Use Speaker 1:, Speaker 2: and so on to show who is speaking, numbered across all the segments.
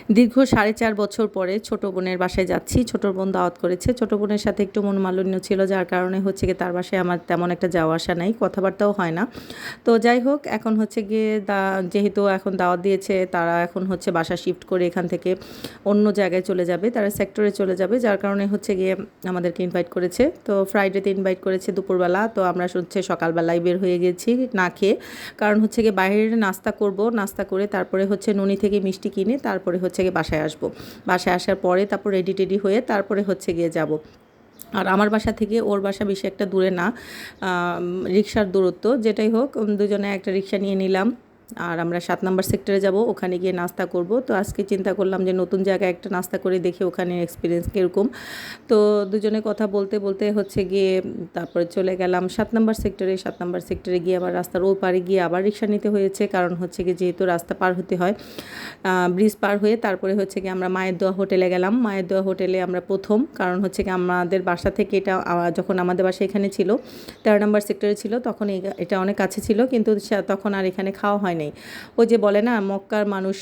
Speaker 1: দীর্ঘ 4.5 বছর পরে ছোট বোনের বাসায় যাচ্ছি। ছোট বোন দাওয়াত করেছে। ছোট বোনের সাথে একটু মনোমালিন্য ছিল, যার কারণে হচ্ছে গিয়ে তার বাসায় আমার তেমন একটা যাওয়া আসা নাই, কথাবার্তাও হয় না। তো যাই হোক, এখন হচ্ছে গিয়ে যেহেতু এখন দাওয়াত দিয়েছে, তারা এখন হচ্ছে বাসা শিফট করে এখান থেকে অন্য জায়গায় চলে যাবে, তারা সেক্টরে চলে যাবে, যার কারণে হচ্ছে গিয়ে আমাদেরকে ইনভাইট করেছে। তো ফ্রাইডেতে ইনভাইট করেছে দুপুরবেলা। তো আমরা হচ্ছে সকালবেলায় বের হয়ে গেছি না খেয়ে, কারণ হচ্ছে গিয়ে বাইরে নাস্তা করব, নাস্তা করে তারপরে হচ্ছে ননি থেকে মিষ্টি কিনে তারপরে হচ্ছে গিয়ে বাসায় আসবো। বাসায় আসার পরে তারপর রেডি টেডি হয়ে তারপরে হচ্ছে গিয়ে যাব। আর আমার বাসা থেকে ওর বাসা বেশি একটা দূরে না, রিক্সার দূরত্ব। যেটাই হোক, দুজনে একটা রিক্সা নিয়ে নিলাম আর আমরা 7 নম্বর সেক্টরে যাব, ওখানে গিয়ে নাস্তা করব। তো আজকে চিন্তা করলাম যে নতুন জায়গায় একটা নাস্তা করে দেখি ওখানে এক্সপিরিয়েন্স কীরকম। তো দুজনে কথা বলতে বলতে হচ্ছে গিয়ে তারপরে চলে গেলাম 7 নম্বর সেক্টরে। 7 নম্বর সেক্টরে গিয়ে আবার রাস্তার ও পারে গিয়ে আবার রিক্সা নিতে হয়েছে, কারণ হচ্ছে গিয়ে যেহেতু রাস্তা পার হতে হয়, ব্রিজ পার হয়ে তারপরে হচ্ছে গিয়ে আমরা মায়ের দোয়া হোটেলে গেলাম। মায়ের দোয়া হোটেলে আমরা প্রথম, কারণ হচ্ছে গিয়ে আমাদের বাসা থেকে এটা যখন আমাদের বাসা এখানে ছিল 13 নম্বর সেক্টরে ছিল, তখন এটা অনেক কাছে ছিল, কিন্তু তখন আর এখানে খাওয়া হয় নাই। ওই যে বলে না, মক্কার মানুষ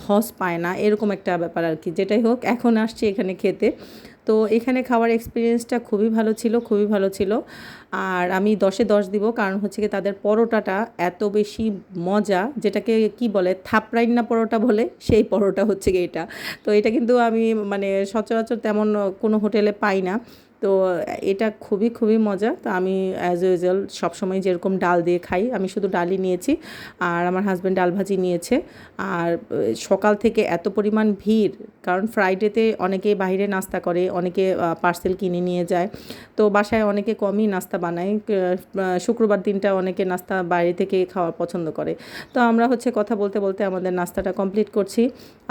Speaker 1: হজ পায় না, এরকম একটা ব্যাপার আর কি। যেটাই হোক, এখন আসছি এখানে খেতে। তো এখানে খাওয়ার এক্সপিরিয়েন্সটা খুবই ভালো ছিল, খুবই ভালো ছিল। আর আমি 10-এ 10 দিব, কারণ হচ্ছে কি তাদের পরোটাটা এত বেশি মজা, যেটাকে কি বলে থাপড়াইন্না পরোটা বলে, সেই পরোটা হচ্ছে গিয়ে এটা। তো এটা কিন্তু আমি মানে সচরাচর তেমন কোনো হোটেলে পাই না। তো এটা খুবই খুবই মজা। তো আমি অ্যাজ ইউজুয়াল সবসময় যেরকম ডাল দিয়ে খাই, আমি শুধু ডালই নিয়েছি, আর আমার হাজব্যান্ড ডাল ভাজি নিয়েছে। আর সকাল থেকে এত পরিমাণ ভিড়, কারণ ফ্রাইডেতে অনেকে বাইরে নাস্তা করে, অনেকে পার্সেল কিনে নিয়ে যায়। তো বাসায় অনেকে কমই নাস্তা বানায়, শুক্রবার দিনটা অনেকে নাস্তা বাইরে থেকে খাওয়া পছন্দ করে। তো আমরা হচ্ছে কথা বলতে বলতে আমাদের নাস্তাটা কমপ্লিট করছি।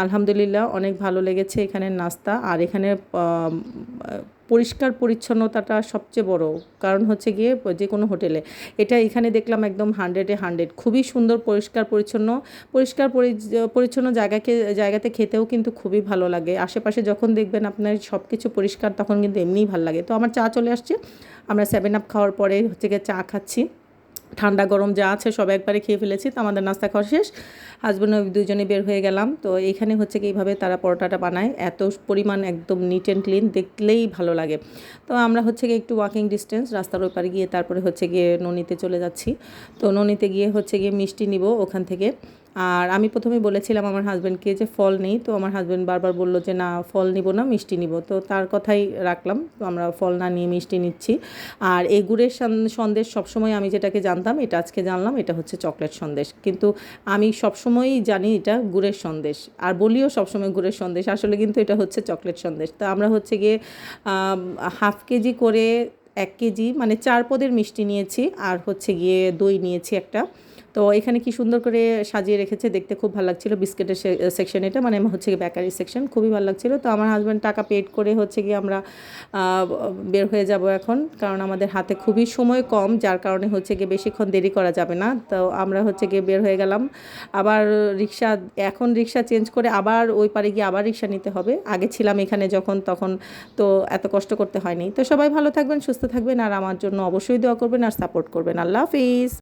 Speaker 1: আলহামদুলিল্লাহ অনেক ভালো লেগেছে এখানের নাস্তা। আর এখানে পরিষ্কার পরিচ্ছন্নতাটা সবচেয়ে বড় কারণ হচ্ছে গিয়ে যে কোনো হোটেলে, এটা এখানে দেখলাম একদম 100-এ 100, খুবই সুন্দর পরিষ্কার পরিচ্ছন্ন। পরিচ্ছন্ন জায়গাতে খেতেও কিন্তু খুবই ভালো লাগে। আশেপাশে যখন দেখবেন আপনার সব কিছু পরিষ্কার, তখন কিন্তু এমনিই ভালো লাগে। তো আমার চা চলে আসছে, আমরা 7 আপ খাওয়ার পরে হচ্ছে গিয়ে চা খাচ্ছি। ঠান্ডা গরম যা আছে সব একবারে খেয়ে ফেলেছি। তো আমাদের নাস্তা খাওয়া শেষ, হাজব্যান্ড দুজনে বের হয়ে গেলাম। তো এখানে হচ্ছে কি এইভাবে তারা পরোটাটা বানায়, এত পরিমাণ একদম নিট অ্যান্ড ক্লিন, দেখলেই ভালো লাগে। তো আমরা হচ্ছে গিয়ে একটু ওয়াকিং ডিস্টেন্স রাস্তার ওই পারে গিয়ে তারপরে হচ্ছে গিয়ে ননিতে চলে যাচ্ছি। তো ননিতে গিয়ে হচ্ছে গিয়ে মিষ্টি নিব ওখান থেকে। আর আমি প্রথমে বলেছিলাম আমার হাজব্যান্ডকে যে ফল নেই, তো আমার হাজব্যান্ড বারবার বলল যে না, ফল নিব না, মিষ্টি নিব। তো তার কথাই রাখলাম, তো আমরা ফল না নিয়ে মিষ্টি নিচ্ছি। আর এই গুড়ের সন্দেশ সবসময় আমি যেটাকে জানতাম, এটা আজকে জানলাম এটা হচ্ছে চকলেট সন্দেশ। কিন্তু আমি সবসময়ই জানি এটা গুড়ের সন্দেশ, আর বলিও সবসময় গুড়ের সন্দেশ, আসলে কিন্তু এটা হচ্ছে চকলেট সন্দেশ। তো আমরা হচ্ছে গিয়ে হাফ কেজি করে 1 কেজি মানে 4 পদের মিষ্টি নিয়েছি, আর হচ্ছে গিয়ে দই নিয়েছি একটা। তো এখানে কি সুন্দর করে সাজিয়ে রেখেছে, দেখতে খুব ভালো লাগছিল। বিস্কিটের সেকশন এটা, মানে হচ্ছে গিয়ে বেকারি সেকশন, খুবই ভালো লাগছিল। তো আমার হাজব্যান্ড টাকা পেড করে হচ্ছে গিয়ে আমরা বের হয়ে যাব এখন, কারণ আমাদের হাতে খুবই সময় কম, যার কারণে হচ্ছে গিয়ে বেশিক্ষণ দেরি করা যাবে না। তো আমরা হচ্ছে গিয়ে বের হয়ে গেলাম। আবার এখন রিক্সা চেঞ্জ করে আবার ওই পারে গিয়ে আবার রিক্সা নিতে হবে। আগে ছিলাম এখানে যখন, তখন তো এত কষ্ট করতে হয়নি। তো সবাই ভালো থাকবেন, সুস্থ থাকবেন, আর আমার জন্য অবশ্যই দোয়া করবেন আর সাপোর্ট করবেন। আল্লাহ হাফিজ।